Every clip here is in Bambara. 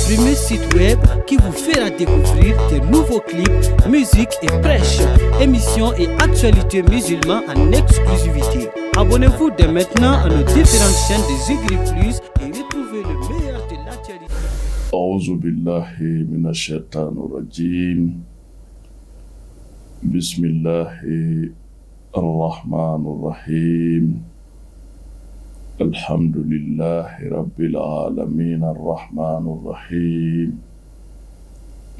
premier site web qui vous fera découvrir de nouveaux clips, musique et prêches, émissions et actualités musulmanes en exclusivité. Abonnez-vous dès maintenant à nos différentes chaînes de Zigri Plus et retrouvez le meilleur de l'actualité. أعوذ بالله من الشيطان الرجيم بسم الله الرحمن الرحيم الحمد لله رب العالمين الرحمن الرحيم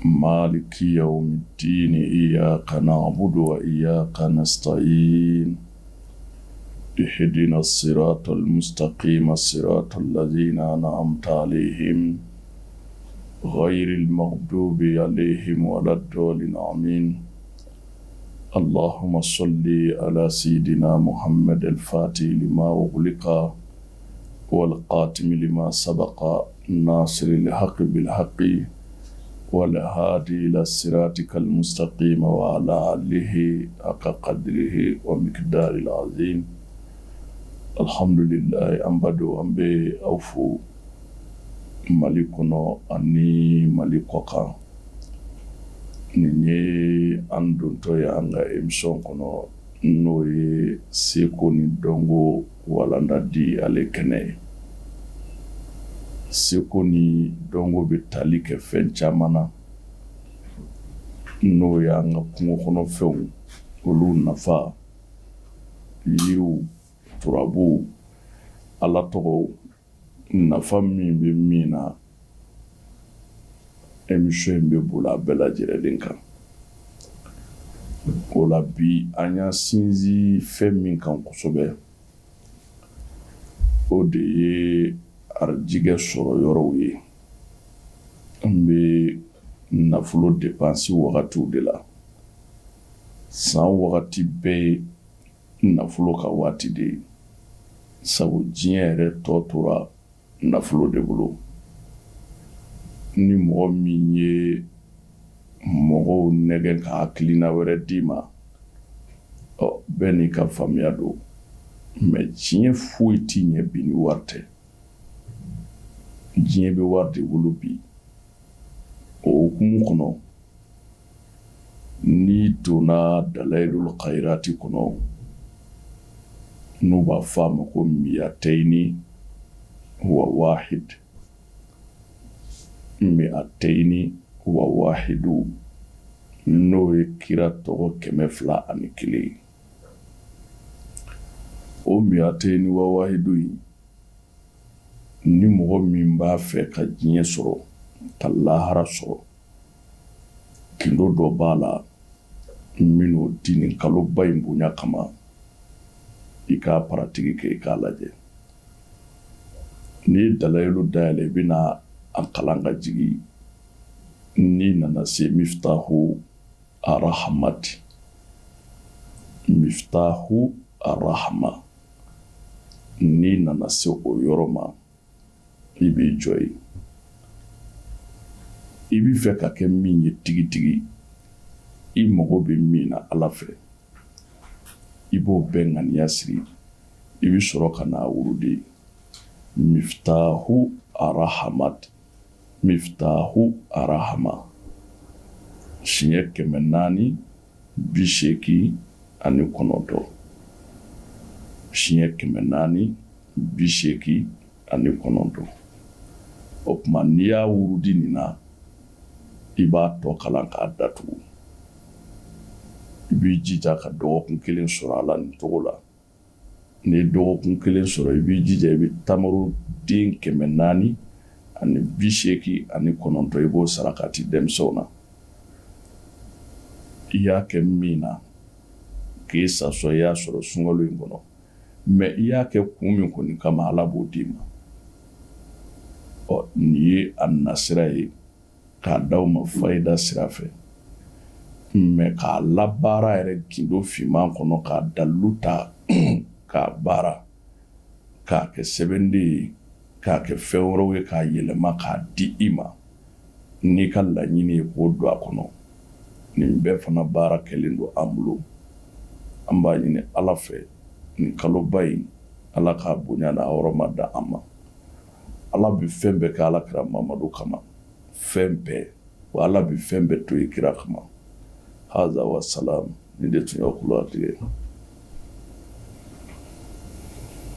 مالك يوم الدين إياك نعبد وإياك نستعين اهدنا الصراط المستقيم الصراط الذين أنعمت عليهم غير المغضوب عليهم ولا الضالين آمين. اللهم صل على سيدنا محمد الفاتح لما أغلق والقاتم لما سبق ناصر الحق بالحق والهادي إلى صراطك المستقيم وعلى آله حق قدره ومقدار العظيم. الحمد لله أنبدو أنبي أوفو malikono ani malikoka ninye andunto ya anga emission kono no ye seko ni dongo walanda di alekene seko ni dongo betali ke fen chamana no ya anga kungo kono few ulu nafa liu turabu ala togo nafa min bɛ min na émission in bɛ bolo a bɛɛ lajɛlen kan. O la bi an y'a sinsin fɛn min kan kosɛbɛ o de ye arijigɛ sɔrɔ yɔrɔw ye. An bɛ nafolo dépense wagatiw de la. San wagati bɛɛ ye nafolo ka waati de ye. Sabu diɲɛ yɛrɛ tɔ tora nafolo de bolo. Ni mɔgɔ min ye mɔgɔw nɛgɛ ka hakilina wɛrɛ d'i ma, bɛɛ n'i ka faamuya don. Mais diɲɛ foyi ti ɲɛ bi ni wari tɛ. Diɲɛ bɛ wari de bolo bi. O hukumu kɔnɔ, n'i donna Dalailul Khairati kɔnɔ, n'u b'a fɔ a ma ko miyateyini huwa wahid, miyateyini huwa wahidu, n'o ye kira tɔgɔ 201. O miyateyini huwa wahidu in, ni mɔgɔ min b'a fɛ ka diɲɛ sɔrɔ ka lahara sɔrɔ, gindo dɔ b'a la min'o di nin kaloba in bonya kama, i k'a paratigi kɛ i k'a lajɛ. Ni Dalailu dayɛlɛ i bɛna a kalan ka jigi, ni nana se Miftahu Arahmati, Miftahu Arahma, ni nana se o yɔrɔ ma, i b'i jɔ ye. I b'i fɛ ka kɛ min ye tigitigi, i mago bɛ min na Ala fɛ, i b'o bɛɛ ŋaniya siri, i bɛ sɔrɔ ka n'a wurudi. Miftahu Arahmat, Miftahu Arahma, siɲɛ 489, siɲɛ 489. O kuma n'i y'a wurudi nin na, i b'a tɔ kalan k'a datugu. I b'i jija ka dɔgɔkun 1 sɔrɔ a la nin cogo la. Ni dɔgɔkun 1 sɔrɔ, i b'i jija i bɛ tamaro den 489 i b'o sara ka di denmisɛnw na. I y'a kɛ min na k'i sasɔ, i y'a sɔrɔ sunkalo in kɔnɔ, mais i y'a kɛ kun min kɔni kama Ala b'o d'i ma. Nin ye a nasira ye k'a d'aw ma fayida sira fɛ, mais k'a labaara yɛrɛ gindo finman kɔnɔ, k'a dalilu ta k'a baara, k'a kɛ sɛbɛnden ye, k'a kɛ fɛn wɛrɛw ye, k'a yɛlɛma k'a di i ma, n'i ka laɲini ye k'o don a kɔnɔ. Nin bɛɛ fana baara kɛlen don an bolo. An b'a ɲini Ala fɛ nin kaloba in, Ala k'a bonya n'a hɔrɔma da an ma. Ala bɛ fɛn bɛɛ kɛ Alakira Mamadu kama. fɛn bɛɛ wa Ala bɛ fɛn bɛɛ to i kira kama. Haza wa salam, ni de tun ye kulatigɛ.